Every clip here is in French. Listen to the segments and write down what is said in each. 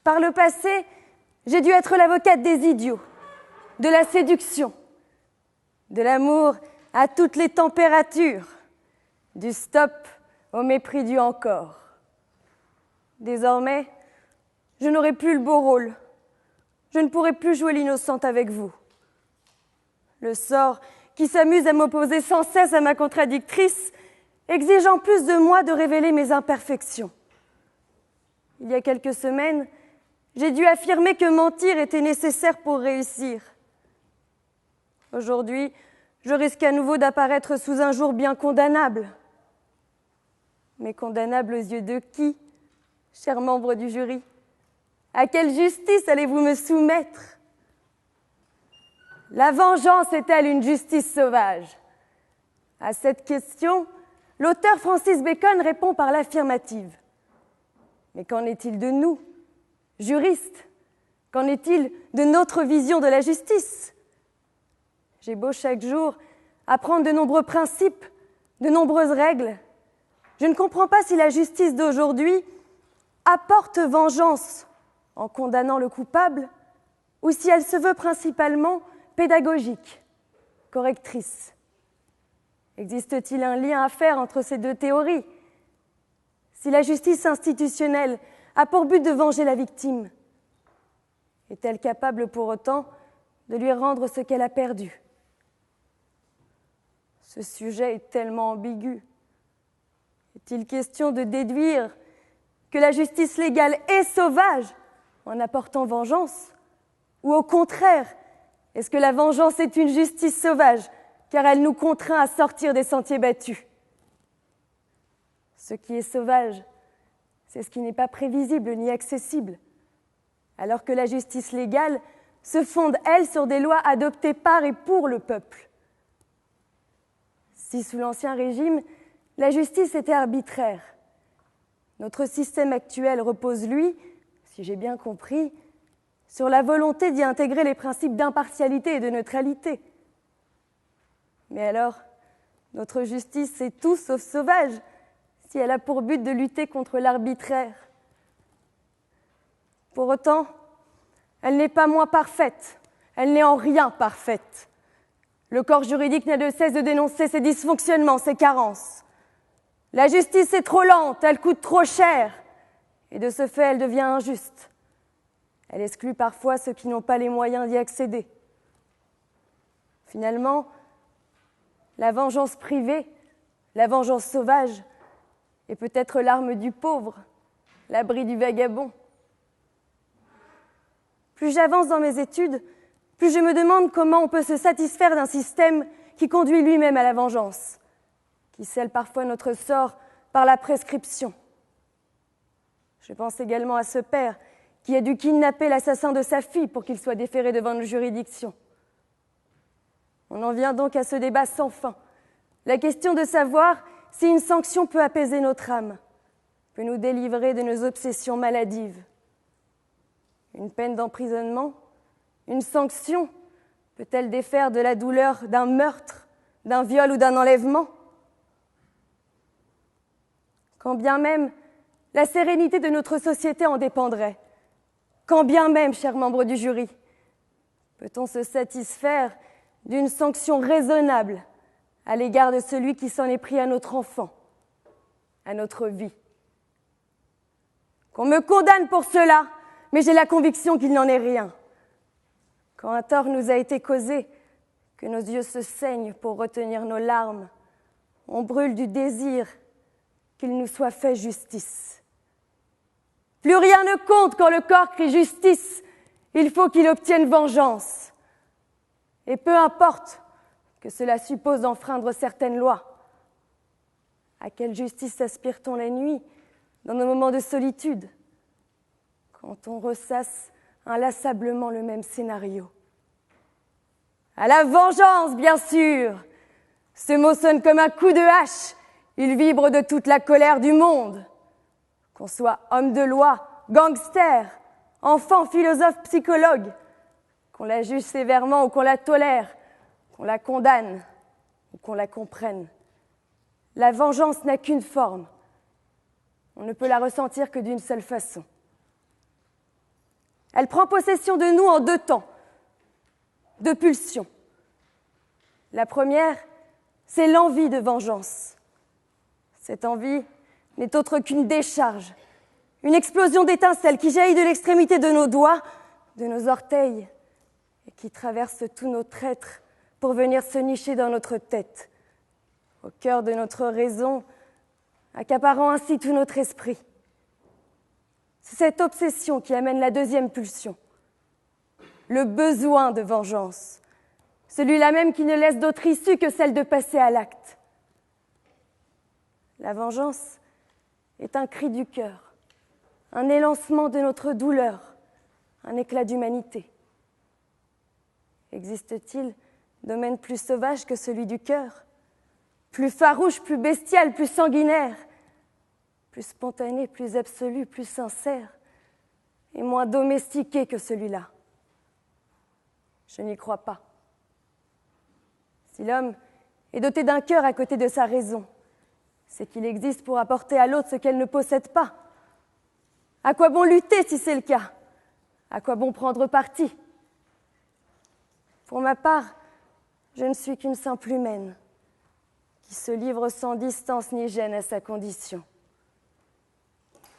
Par le passé, j'ai dû être l'avocate des idiots, de la séduction, de l'amour à toutes les températures, du stop au mépris du encore. Désormais, je n'aurai plus le beau rôle. Je ne pourrai plus jouer l'innocente avec vous. Le sort qui s'amuse à m'opposer sans cesse à ma contradictrice exige en plus de moi de révéler mes imperfections. Il y a quelques semaines, j'ai dû affirmer que mentir était nécessaire pour réussir. Aujourd'hui, je risque à nouveau d'apparaître sous un jour bien condamnable. Mais condamnable aux yeux de qui, chers membres du jury? À quelle justice allez-vous me soumettre? La vengeance est-elle une justice sauvage? À cette question, l'auteur Francis Bacon répond par l'affirmative. Mais qu'en est-il de nous, juristes? Qu'en est-il de notre vision de la justice? J'ai beau chaque jour apprendre de nombreux principes, de nombreuses règles. Je ne comprends pas si la justice d'aujourd'hui apporte vengeance en condamnant le coupable ou si elle se veut principalement pédagogique, correctrice. Existe-t-il un lien à faire entre ces deux théories? Si la justice institutionnelle a pour but de venger la victime, est-elle capable pour autant de lui rendre ce qu'elle a perdu? Ce sujet est tellement ambigu. Est-il question de déduire que la justice légale est sauvage en apportant vengeance? Ou au contraire, est-ce que la vengeance est une justice sauvage car elle nous contraint à sortir des sentiers battus? Ce qui est sauvage, c'est ce qui n'est pas prévisible ni accessible, alors que la justice légale se fonde, elle, sur des lois adoptées par et pour le peuple. Si sous l'Ancien Régime, la justice était arbitraire, notre système actuel repose, lui, si j'ai bien compris, sur la volonté d'y intégrer les principes d'impartialité et de neutralité. Mais alors, notre justice est tout sauf sauvage, si elle a pour but de lutter contre l'arbitraire. Pour autant, elle n'est pas moins parfaite, elle n'est en rien parfaite. Le corps juridique n'a de cesse de dénoncer ses dysfonctionnements, ses carences. La justice est trop lente, elle coûte trop cher, et de ce fait, elle devient injuste. Elle exclut parfois ceux qui n'ont pas les moyens d'y accéder. Finalement, la vengeance privée, la vengeance sauvage, est peut-être l'arme du pauvre, l'abri du vagabond. Plus j'avance dans mes études, plus je me demande comment on peut se satisfaire d'un système qui conduit lui-même à la vengeance, qui scelle parfois notre sort par la prescription. Je pense également à ce père qui a dû kidnapper l'assassin de sa fille pour qu'il soit déféré devant nos juridictions. On en vient donc à ce débat sans fin, la question de savoir si une sanction peut apaiser notre âme, peut nous délivrer de nos obsessions maladives. Une peine d'emprisonnement, une sanction, peut-elle défaire de la douleur d'un meurtre, d'un viol ou d'un enlèvement? Quand bien même la sérénité de notre société en dépendrait, quand bien même, chers membres du jury, peut-on se satisfaire d'une sanction raisonnable à l'égard de celui qui s'en est pris à notre enfant, à notre vie? Qu'on me condamne pour cela, mais j'ai la conviction qu'il n'en est rien. Quand un tort nous a été causé, que nos yeux se saignent pour retenir nos larmes, on brûle du désir qu'il nous soit fait justice. Plus rien ne compte quand le corps crie justice, il faut qu'il obtienne vengeance. Et peu importe que cela suppose d'enfreindre certaines lois. À quelle justice aspire-t-on la nuit, dans nos moments de solitude, quand on ressasse inlassablement le même scénario? À la vengeance, bien sûr! Ce mot sonne comme un coup de hache, il vibre de toute la colère du monde. Qu'on soit homme de loi, gangster, enfant, philosophe, psychologue, qu'on la juge sévèrement ou qu'on la tolère, qu'on la condamne ou qu'on la comprenne. La vengeance n'a qu'une forme. On ne peut la ressentir que d'une seule façon. Elle prend possession de nous en 2 temps, 2 pulsions. La première, c'est l'envie de vengeance. Cette envie n'est autre qu'une décharge, une explosion d'étincelles qui jaillit de l'extrémité de nos doigts, de nos orteils, et qui traverse tous nos traîtres pour venir se nicher dans notre tête, au cœur de notre raison, accaparant ainsi tout notre esprit. C'est cette obsession qui amène la deuxième pulsion, le besoin de vengeance, celui-là même qui ne laisse d'autre issue que celle de passer à l'acte. La vengeance est un cri du cœur, un élancement de notre douleur, un éclat d'humanité. Existe-t-il domaine plus sauvage que celui du cœur, plus farouche, plus bestial, plus sanguinaire, plus spontané, plus absolu, plus sincère, et moins domestiqué que celui-là? Je n'y crois pas. Si l'homme est doté d'un cœur à côté de sa raison, c'est qu'il existe pour apporter à l'autre ce qu'elle ne possède pas. À quoi bon lutter si c'est le cas? À quoi bon prendre parti? Pour ma part, je ne suis qu'une simple humaine qui se livre sans distance ni gêne à sa condition.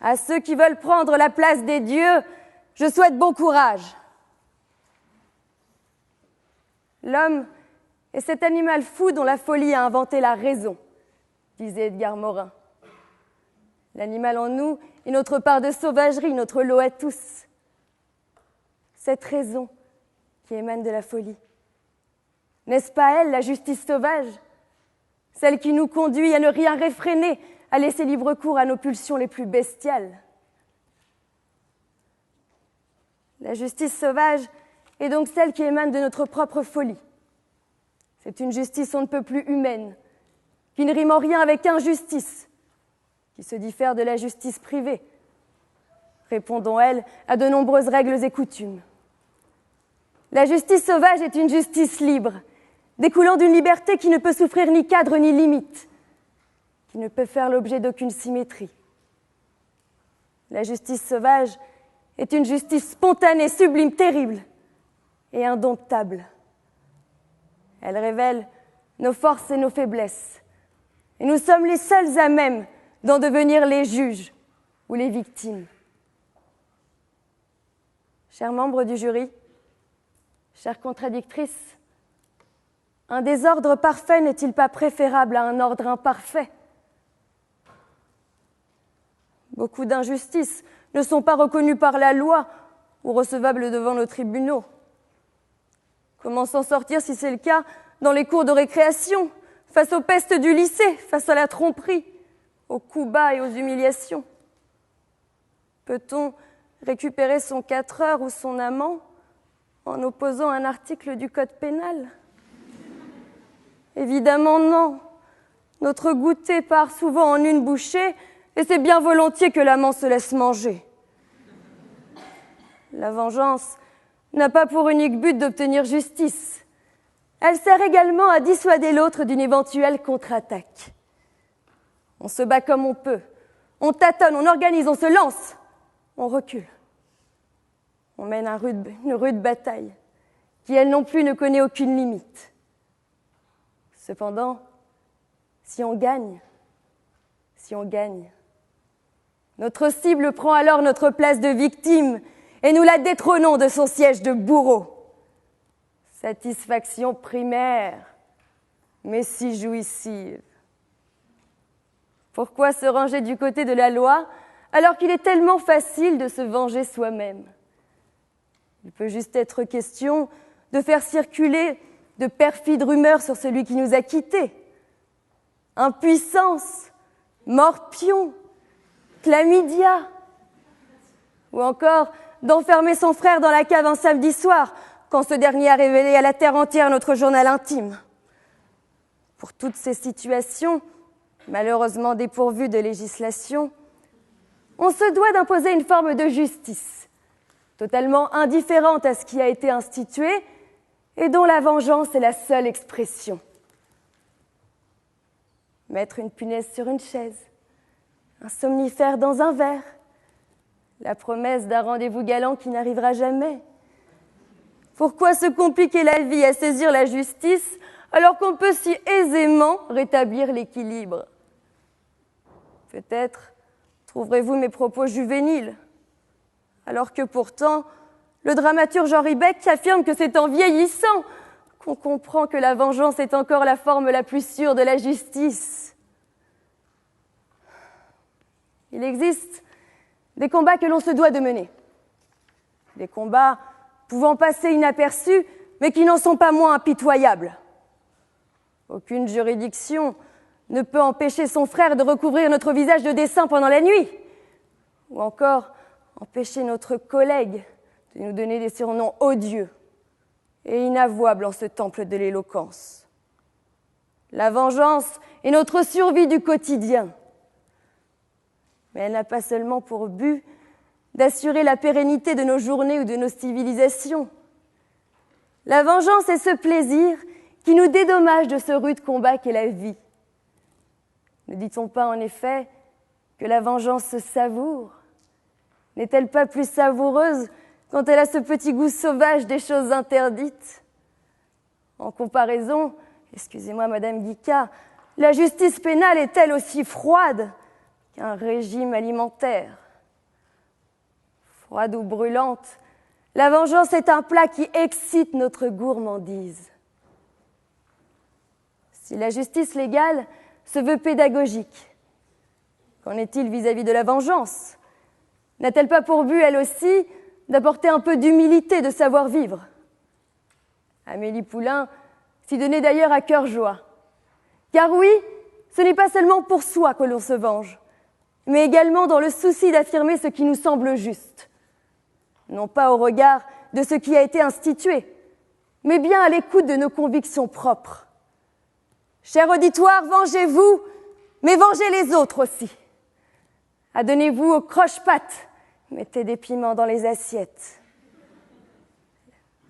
À ceux qui veulent prendre la place des dieux, je souhaite bon courage. L'homme est cet animal fou dont la folie a inventé la raison, disait Edgar Morin. L'animal en nous est notre part de sauvagerie, notre lot à tous. Cette raison qui émane de la folie. N'est-ce pas elle, la justice sauvage? Celle qui nous conduit à ne rien réfréner, à laisser libre cours à nos pulsions les plus bestiales. La justice sauvage est donc celle qui émane de notre propre folie. C'est une justice on ne peut plus humaine, qui ne rime en rien avec injustice, qui se diffère de la justice privée, répondant, elle, à de nombreuses règles et coutumes. La justice sauvage est une justice libre, découlant d'une liberté qui ne peut souffrir ni cadre ni limite, qui ne peut faire l'objet d'aucune symétrie. La justice sauvage est une justice spontanée, sublime, terrible et indomptable. Elle révèle nos forces et nos faiblesses, et nous sommes les seuls à même d'en devenir les juges ou les victimes. Chers membres du jury, chères contradictrices, un désordre parfait n'est-il pas préférable à un ordre imparfait? Beaucoup d'injustices ne sont pas reconnues par la loi ou recevables devant nos tribunaux. Comment s'en sortir si c'est le cas dans les cours de récréation, face aux pestes du lycée, face à la tromperie, aux coups bas et aux humiliations? Peut-on récupérer son 4 heures ou son amant en opposant un article du code pénal? Évidemment non. Notre goûter part souvent en une bouchée et c'est bien volontiers que l'amant se laisse manger. La vengeance n'a pas pour unique but d'obtenir justice. Elle sert également à dissuader l'autre d'une éventuelle contre-attaque. On se bat comme on peut, on tâtonne, on organise, on se lance, on recule. On mène une rude bataille qui, elle non plus, ne connaît aucune limite. Cependant, si on gagne, notre cible prend alors notre place de victime et nous la détrônons de son siège de bourreau. Satisfaction primaire, mais si jouissive. Pourquoi se ranger du côté de la loi alors qu'il est tellement facile de se venger soi-même? Il peut juste être question de faire circuler de perfides rumeurs sur celui qui nous a quittés. Impuissance, morpion, chlamydia. Ou encore d'enfermer son frère dans la cave un samedi soir quand ce dernier a révélé à la terre entière notre journal intime. Pour toutes ces situations, malheureusement dépourvues de législation, on se doit d'imposer une forme de justice, totalement indifférente à ce qui a été institué et dont la vengeance est la seule expression. Mettre une punaise sur une chaise, un somnifère dans un verre, La promesse d'un rendez-vous galant qui n'arrivera jamais. Pourquoi se compliquer la vie à saisir la justice alors qu'on peut si aisément rétablir l'équilibre? Peut-être trouverez-vous mes propos juvéniles, alors que pourtant, le dramaturge Henri Beck affirme que c'est en vieillissant qu'on comprend que la vengeance est encore la forme la plus sûre de la justice. Il existe des combats que l'on se doit de mener, des combats pouvant passer inaperçus, mais qui n'en sont pas moins impitoyables. Aucune juridiction ne peut empêcher son frère de recouvrir notre visage de dessin pendant la nuit, ou encore empêcher notre collègue de nous donner des surnoms odieux et inavouables en ce temple de l'éloquence. La vengeance est notre survie du quotidien, mais elle n'a pas seulement pour but d'assurer la pérennité de nos journées ou de nos civilisations. La vengeance est ce plaisir qui nous dédommage de ce rude combat qu'est la vie. Ne dit-on pas en effet que la vengeance se savoure? N'est-elle pas plus savoureuse quand elle a ce petit goût sauvage des choses interdites? En comparaison, excusez-moi Madame Guica, la justice pénale est-elle aussi froide qu'un régime alimentaire? Froide ou brûlante, la vengeance est un plat qui excite notre gourmandise. Si la justice légale se veut pédagogique, qu'en est-il vis-à-vis de la vengeance? N'a-t-elle pas pour but, elle aussi, d'apporter un peu d'humilité, de savoir-vivre? Amélie Poulain s'y donnait d'ailleurs à cœur joie. Car oui, ce n'est pas seulement pour soi que l'on se venge, mais également dans le souci d'affirmer ce qui nous semble juste. Non pas au regard de ce qui a été institué, mais bien à l'écoute de nos convictions propres. Cher auditoire, vengez-vous, mais vengez les autres aussi. Adonnez-vous aux croche-pattes, mettez des piments dans les assiettes.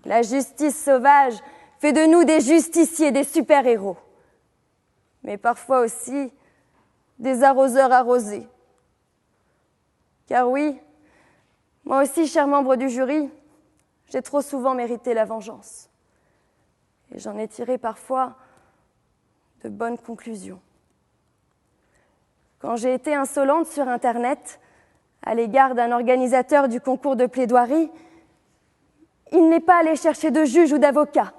La justice sauvage fait de nous des justiciers, des super-héros, mais parfois aussi des arroseurs arrosés. Car oui, moi aussi, cher membre du jury, j'ai trop souvent mérité la vengeance. Et j'en ai tiré parfois de bonnes conclusions. Quand j'ai été insolente sur Internet à l'égard d'un organisateur du concours de plaidoirie, il n'est pas allé chercher de juge ou d'avocat.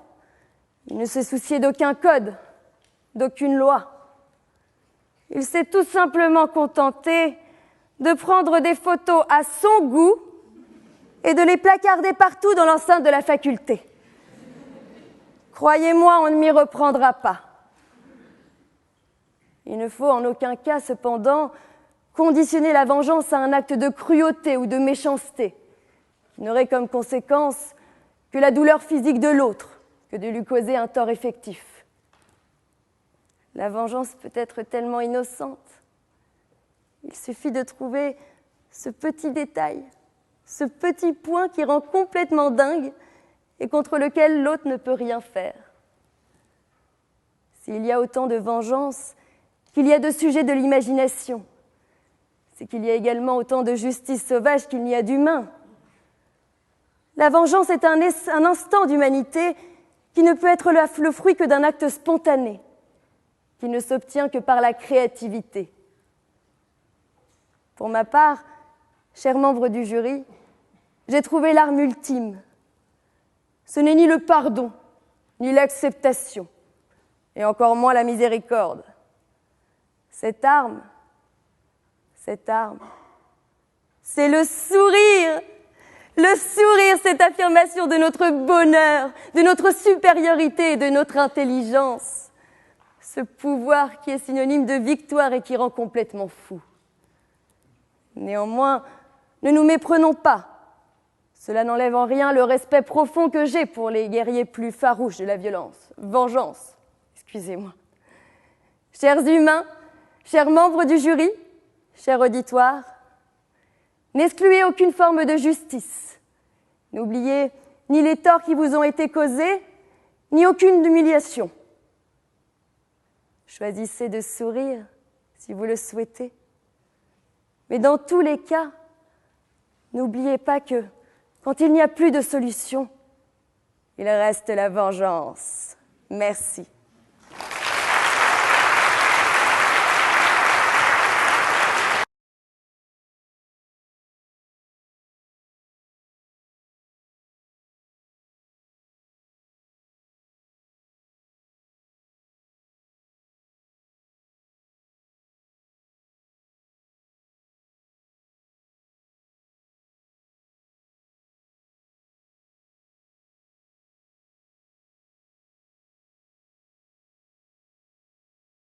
Il ne se souciait d'aucun code, d'aucune loi. Il s'est tout simplement contenté de prendre des photos à son goût et de les placarder partout dans l'enceinte de la faculté. Croyez-moi, on ne m'y reprendra pas. Il ne faut en aucun cas, cependant, conditionner la vengeance à un acte de cruauté ou de méchanceté, qui n'aurait comme conséquence que la douleur physique de l'autre, que de lui causer un tort effectif. La vengeance peut être tellement innocente. Il suffit de trouver ce petit détail, ce petit point qui rend complètement dingue et contre lequel l'autre ne peut rien faire. S'il y a autant de vengeance qu'il y a de sujets de l'imagination, c'est qu'il y a également autant de justice sauvage qu'il n'y a d'humain. La vengeance est un instant d'humanité qui ne peut être le fruit que d'un acte spontané, qui ne s'obtient que par la créativité. Pour ma part, chers membres du jury, j'ai trouvé l'arme ultime. Ce n'est ni le pardon, ni l'acceptation, et encore moins la miséricorde. Cette arme, c'est le sourire. Le sourire, cette affirmation de notre bonheur, de notre supériorité et de notre intelligence. Ce pouvoir qui est synonyme de victoire et qui rend complètement fou. Néanmoins, ne nous méprenons pas. Cela n'enlève en rien le respect profond que j'ai pour les guerriers plus farouches de la vengeance. Excusez-moi. Chers humains, chers membres du jury, chers auditoires, n'excluez aucune forme de justice. N'oubliez ni les torts qui vous ont été causés, ni aucune humiliation. Choisissez de sourire si vous le souhaitez. Mais dans tous les cas, N'oubliez pas que, quand il n'y a plus de solution, il reste la vengeance. Merci.